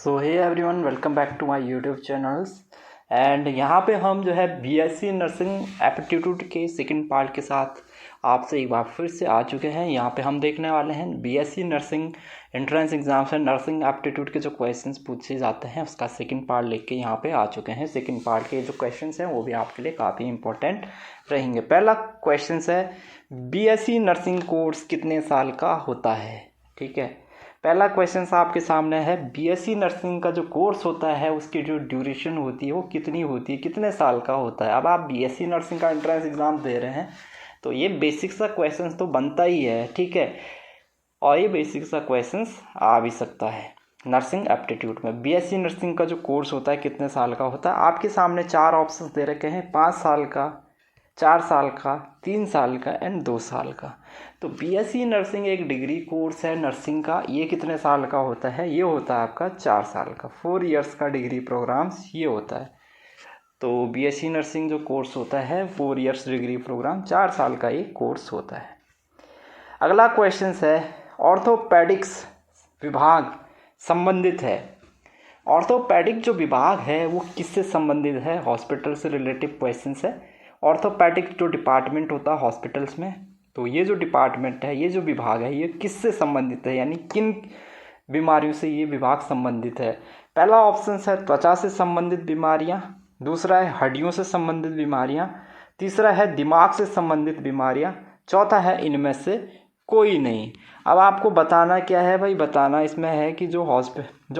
So hey everyone, welcome back to my YouTube channels. And यहाँ पे हम जो है बीएससी नर्सिंग एप्टीट्यूड के सेकंड पार्ट के साथ आपसे एक बार फिर से आ चुके हैं। यहाँ पे हम देखने वाले हैं बीएससी नर्सिंग एंट्रेंस एग्जाम से नर्सिंग एप्टीट्यूड के जो क्वेश्चंस पूछे जाते हैं उसका सेकंड पार्ट लेके यहाँ पे आ चुके हैं। सेकंड पार्ट के जो क्वेश्चंस हैं वो भी आपके लिए काफ़ी इंपॉर्टेंट रहेंगे। पहला क्वेश्चन है, बीएससी नर्सिंग कोर्स कितने साल का होता है? ठीक है, पहला क्वेश्चन आपके सामने है, बीएससी नर्सिंग का जो कोर्स होता है उसकी जो ड्यूरेशन होती है वो कितनी होती है, कितने साल का होता है। अब आप बीएससी नर्सिंग का एंट्रेंस एग्ज़ाम दे रहे हैं तो ये बेसिक सा क्वेश्चन तो बनता ही है, ठीक है, और ये बेसिक सा क्वेश्चन आ भी सकता है नर्सिंग एप्टीट्यूड में। बीएससी नर्सिंग का जो कोर्स होता है कितने साल का होता है, आपके सामने 4 ऑप्शन दे रखे हैं, 5 साल का, 4 साल का, 3 साल का एंड 2 साल का। तो बीएससी नर्सिंग एक डिग्री कोर्स है नर्सिंग का, ये कितने साल का होता है? ये होता है आपका 4 साल का, 4 इयर्स का डिग्री प्रोग्राम्स ये होता है। तो बीएससी नर्सिंग जो कोर्स होता है 4 इयर्स डिग्री प्रोग्राम, 4 साल का एक कोर्स होता है। अगला क्वेश्चन है, ऑर्थोपेडिक्स विभाग संबंधित है। ऑर्थोपेडिक जो विभाग है वो किससे संबंधित है? हॉस्पिटल से रिलेटिव क्वेश्चन है। ऑर्थोपेडिक जो डिपार्टमेंट होता है हॉस्पिटल्स में, तो ये जो डिपार्टमेंट है, ये जो विभाग है, ये किससे संबंधित है, यानी किन बीमारियों से ये विभाग संबंधित है? पहला ऑप्शन है त्वचा से संबंधित बीमारियां, दूसरा है हड्डियों से संबंधित बीमारियां, तीसरा है दिमाग से संबंधित बीमारियां, चौथा है इनमें से कोई नहीं। अब आपको बताना क्या है भाई? बताना इसमें है कि जो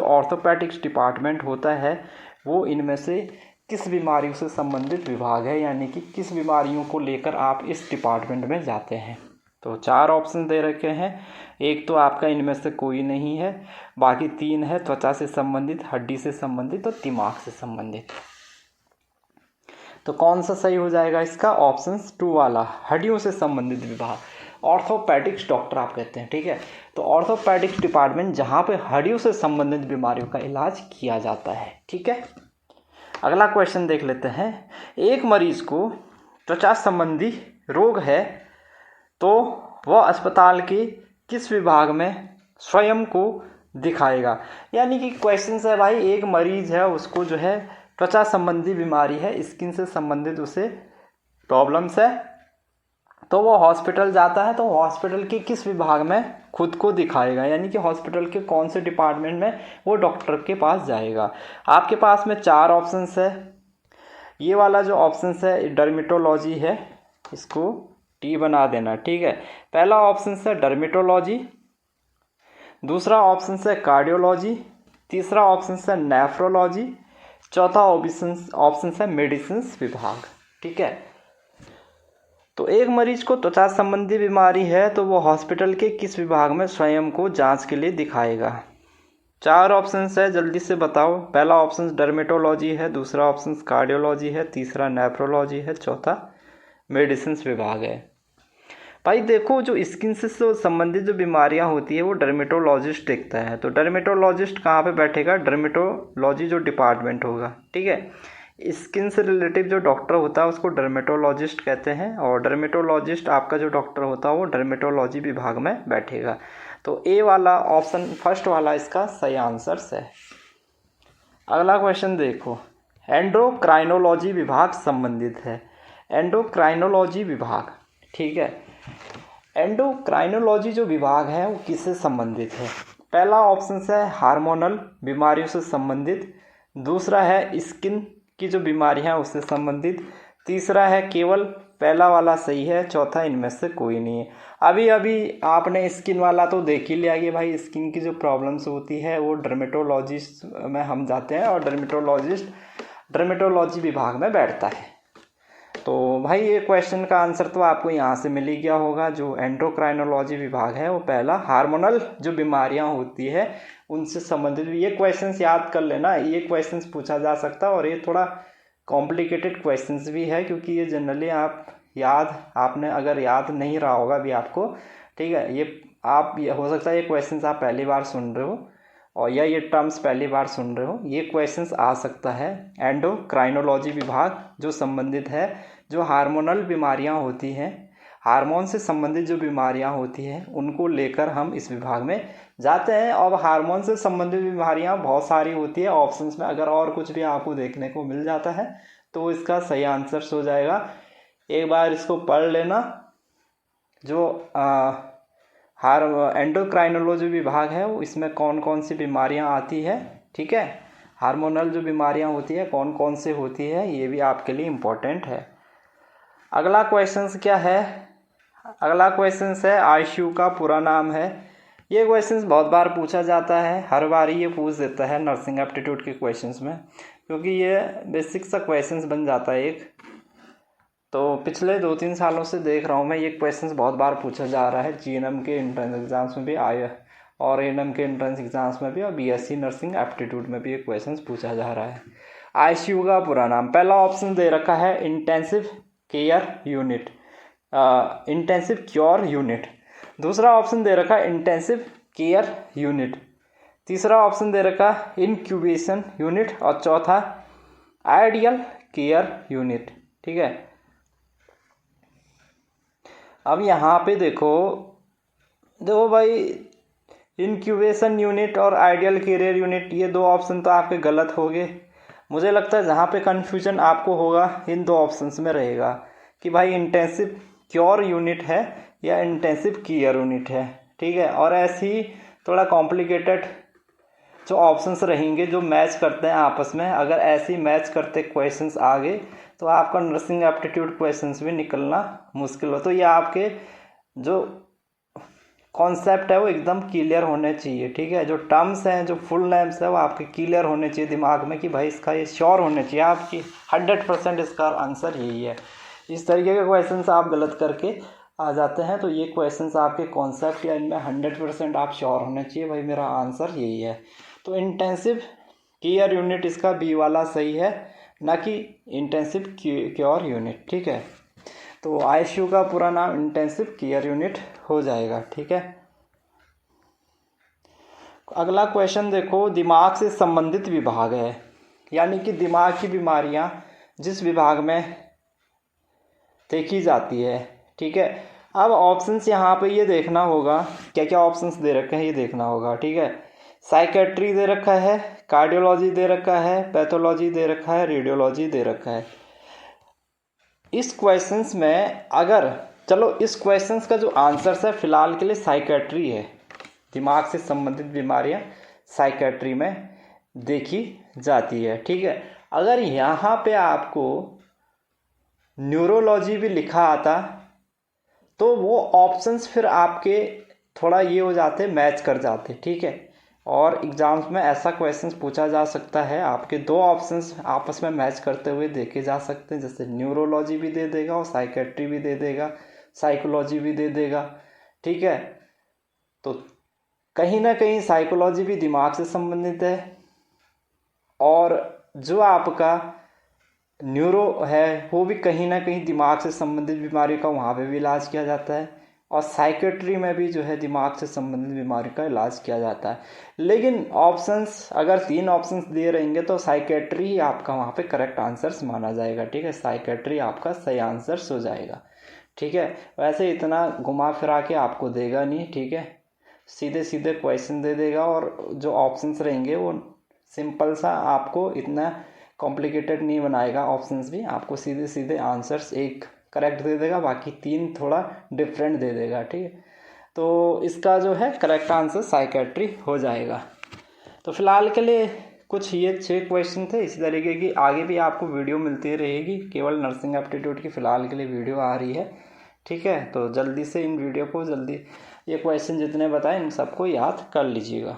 ऑर्थोपेडिक्स डिपार्टमेंट होता है वो इनमें से किस बीमारियों से संबंधित विभाग है, यानी कि किस बीमारियों को लेकर आप इस डिपार्टमेंट में जाते हैं। तो 4 ऑप्शन दे रखे हैं, एक तो आपका इनमें से कोई नहीं है, बाकी 3 है त्वचा से संबंधित, हड्डी से संबंधित और दिमाग से संबंधित। तो कौन सा सही हो जाएगा इसका? ऑप्शन 2 वाला, हड्डियों से संबंधित विभाग, ऑर्थोपेडिक्स डॉक्टर आप कहते हैं, ठीक है। तो ऑर्थोपेडिक्स डिपार्टमेंट जहाँ पे हड्डियों से संबंधित बीमारियों का इलाज किया जाता है, ठीक है। अगला क्वेश्चन देख लेते हैं, एक मरीज को त्वचा संबंधी रोग है तो वह अस्पताल के किस विभाग में स्वयं को दिखाएगा? यानी कि क्वेश्चन है भाई, एक मरीज है उसको जो है त्वचा संबंधी बीमारी है, स्किन से संबंधित उसे प्रॉब्लम्स है, तो वो हॉस्पिटल जाता है, तो हॉस्पिटल के किस विभाग में खुद को दिखाएगा, यानी कि हॉस्पिटल के कौन से डिपार्टमेंट में वो डॉक्टर के पास जाएगा। आपके पास में 4 ऑप्शंस है। ये वाला जो ऑप्शंस है डर्मेटोलॉजी है, इसको टी बना देना, ठीक है। पहला ऑप्शन है डर्मेटोलॉजी, दूसरा ऑप्शन है कार्डियोलॉजी, तीसरा ऑप्शन है नेफ्रोलॉजी, चौथा ऑप्शन है मेडिसिन विभाग, ठीक है। तो एक मरीज को त्वचा संबंधी बीमारी है तो वो हॉस्पिटल के किस विभाग में स्वयं को जांच के लिए दिखाएगा? 4 ऑप्शंस है, जल्दी से बताओ। पहला ऑप्शन डर्मेटोलॉजी है, दूसरा ऑप्शन कार्डियोलॉजी है, तीसरा नेफ्रोलॉजी है, चौथा मेडिसिन विभाग है। भाई देखो, जो स्किन से संबंधित जो बीमारियां होती है वो डर्मेटोलॉजिस्ट देखता है। तो डर्मेटोलॉजिस्ट कहाँ पे बैठेगा? डर्मेटोलॉजी जो डिपार्टमेंट होगा, ठीक है। स्किन से रिलेटिव जो डॉक्टर होता है उसको डर्मेटोलॉजिस्ट कहते हैं, और डर्मेटोलॉजिस्ट आपका जो डॉक्टर होता है वो डर्मेटोलॉजी विभाग में बैठेगा। तो ए वाला ऑप्शन, फर्स्ट वाला इसका सही आंसर है। अगला क्वेश्चन देखो, एंडोक्राइनोलॉजी विभाग संबंधित है। एंडोक्राइनोलॉजी विभाग, ठीक है। एंडोक्राइनोलॉजी जो विभाग है वो किससे संबंधित है? पहला ऑप्शन है हार्मोनल बीमारियों से संबंधित, दूसरा है स्किन की जो बीमारी है उससे संबंधित, तीसरा है केवल पहला वाला सही है, चौथा इनमें से कोई नहीं है। अभी आपने स्किन वाला तो देख ही लिया कि भाई स्किन की जो प्रॉब्लम्स होती है वो डर्मेटोलॉजिस्ट में हम जाते हैं और डर्मेटोलॉजिस्ट डर्मेटोलॉजी विभाग में बैठता है। तो भाई ये क्वेश्चन का आंसर तो आपको यहाँ से मिल ही गया होगा। जो एंडोक्राइनोलॉजी विभाग है वो पहला हार्मोनल जो बीमारियाँ होती है उनसे संबंधित। ये क्वेश्चंस याद कर लेना, ये क्वेश्चंस पूछा जा सकता है और ये थोड़ा कॉम्प्लिकेटेड क्वेश्चंस भी है, क्योंकि ये जनरली आपने अगर याद नहीं रहा होगा अभी आपको, ठीक है। ये हो सकता है ये क्वेश्चंस आप पहली बार सुन रहे हो और या ये टर्म्स पहली बार सुन रहे हो, ये क्वेश्चंस आ सकता है। एंडोक्राइनोलॉजी विभाग जो संबंधित है जो हार्मोनल बीमारियां होती हैं, हार्मोन से संबंधित जो बीमारियां होती हैं उनको लेकर हम इस विभाग में जाते हैं। अब हार्मोन से संबंधित बीमारियां बहुत सारी होती है ऑप्शंस में, अगर और कुछ भी आपको देखने को मिल जाता है तो इसका सही आंसर हो जाएगा। एक बार इसको पढ़ लेना। जो एंडोक्राइनोलॉजी विभाग है वो इसमें कौन कौन सी बीमारियां आती है, ठीक है, हार्मोनल जो बीमारियां होती है कौन कौन से होती है, ये भी आपके लिए इम्पोर्टेंट है। अगला क्वेश्चन क्या है? अगला क्वेश्चन है आईसीयू का पूरा नाम है। ये क्वेश्चन बहुत बार पूछा जाता है, हर बार ये पूछ देता है नर्सिंग एप्टीट्यूड के क्वेश्चंस में, क्योंकि ये बेसिक सा क्वेश्चंस बन जाता है एक। तो पिछले 2-3 सालों से देख रहा हूँ मैं, ये क्वेश्चंस बहुत बार पूछा जा रहा है। जीएनएम के एंट्रेंस एग्जाम्स में भी आया और एएनएम के एंट्रेंस एग्जाम्स में भी और बीएससी नर्सिंग एप्टीट्यूड में भी ये क्वेश्चंस पूछा जा रहा है। आईसीयू का पूरा नाम, पहला ऑप्शन दे रखा है intensive care unit, intensive cure unit. दूसरा ऑप्शन दे रखा है इंटेंसिव केयर यूनिट। तीसरा ऑप्शन दे रखा है इंक्यूबेशन यूनिट और चौथा आइडियल केयर यूनिट, ठीक है। अब यहाँ पे देखो भाई, इंक्यूबेशन यूनिट और आइडियल केयर यूनिट ये दो ऑप्शन तो आपके गलत हो गए। मुझे लगता है जहाँ पे कन्फ्यूजन आपको होगा इन दो ऑप्शंस में रहेगा कि भाई इंटेंसिव क्योर यूनिट है या इंटेंसिव केयर यूनिट है, ठीक है। और ऐसे ही थोड़ा कॉम्प्लिकेटेड जो ऑप्शंस रहेंगे जो मैच करते हैं आपस में, अगर ऐसे ही मैच करते क्वेश्चंस आ गए तो आपका नर्सिंग एप्टीट्यूड क्वेश्चंस भी निकलना मुश्किल हो। तो ये आपके जो कॉन्सेप्ट है वो एकदम क्लियर होने चाहिए, ठीक है। जो टर्म्स हैं, जो फुल नेम्स है वो आपके क्लियर होने चाहिए दिमाग में कि भाई इसका ये श्योर होने चाहिए आपकी 100% इसका आंसर यही है। इस तरीके के क्वेश्चंस आप गलत करके आ जाते हैं तो ये क्वेश्चंस आपके कॉन्सेप्ट या इनमें 100% आप श्योर होने चाहिए भाई मेरा आंसर यही है। तो इंटेंसिव केयर यूनिट इसका बी वाला सही है, ना कि इंटेंसिव क्योर यूनिट, ठीक है। तो आईसीयू का पूरा नाम इंटेंसिव केयर यूनिट हो जाएगा, ठीक है। अगला क्वेश्चन देखो, दिमाग से संबंधित विभाग है, यानी कि दिमाग की बीमारियां जिस विभाग में देखी जाती है, ठीक है। अब ऑप्शंस यहाँ पे ये देखना होगा क्या क्या ऑप्शंस दे रखे हैं, ये देखना होगा, ठीक है। साइकेट्री दे रखा है, कार्डियोलॉजी दे रखा है, पैथोलॉजी दे रखा है, रेडियोलॉजी दे रखा है। इस क्वेश्चंस में अगर चलो इस क्वेश्चंस का जो आंसर है फिलहाल के लिए साइकेट्री है। दिमाग से संबंधित बीमारियां साइकेट्री में देखी जाती है, ठीक है। अगर यहाँ पे आपको न्यूरोलॉजी भी लिखा आता तो वो ऑप्शंस फिर आपके थोड़ा ये हो जाते, मैच कर जाते, ठीक है। और एग्जाम्स में ऐसा क्वेश्चंस पूछा जा सकता है, आपके दो ऑप्शंस आपस में मैच करते हुए देखे जा सकते हैं, जैसे न्यूरोलॉजी भी दे देगा और साइकेट्री भी दे देगा, साइकोलॉजी भी दे देगा, ठीक है। तो कहीं ना कहीं साइकोलॉजी भी दिमाग से संबंधित है और जो आपका न्यूरो है वो भी कहीं ना कहीं दिमाग से संबंधित बीमारी का वहाँ पे भी इलाज किया जाता है और साइकेट्री में भी जो है दिमाग से संबंधित बीमारी का इलाज किया जाता है। लेकिन ऑप्शंस अगर 3 ऑप्शंस दिए रहेंगे तो साइकेट्री ही आपका वहाँ पे करेक्ट आंसर्स माना जाएगा, ठीक है। साइकेट्री आपका सही आंसर्स हो जाएगा, ठीक है। वैसे इतना घुमा फिरा के आपको देगा नहीं, ठीक है, सीधे सीधे क्वेश्चन दे देगा और जो ऑप्शंस रहेंगे वो सिंपल सा, आपको इतना कॉम्प्लिकेटेड नहीं बनाएगा। ऑप्शंस भी आपको सीधे सीधे आंसर्स एक करेक्ट दे देगा, बाकी 3 थोड़ा डिफरेंट दे देगा, ठीक है। तो इसका जो है करेक्ट आंसर साइकेट्री हो जाएगा। तो फिलहाल के लिए कुछ ये 6 क्वेश्चन थे। इसी तरीके की आगे भी आपको वीडियो मिलती रहेगी, केवल नर्सिंग एप्टीट्यूड की फ़िलहाल के लिए वीडियो आ रही है, ठीक है। तो जल्दी से इन वीडियो को ये क्वेश्चन जितने बताए इन सबको याद कर लीजिएगा।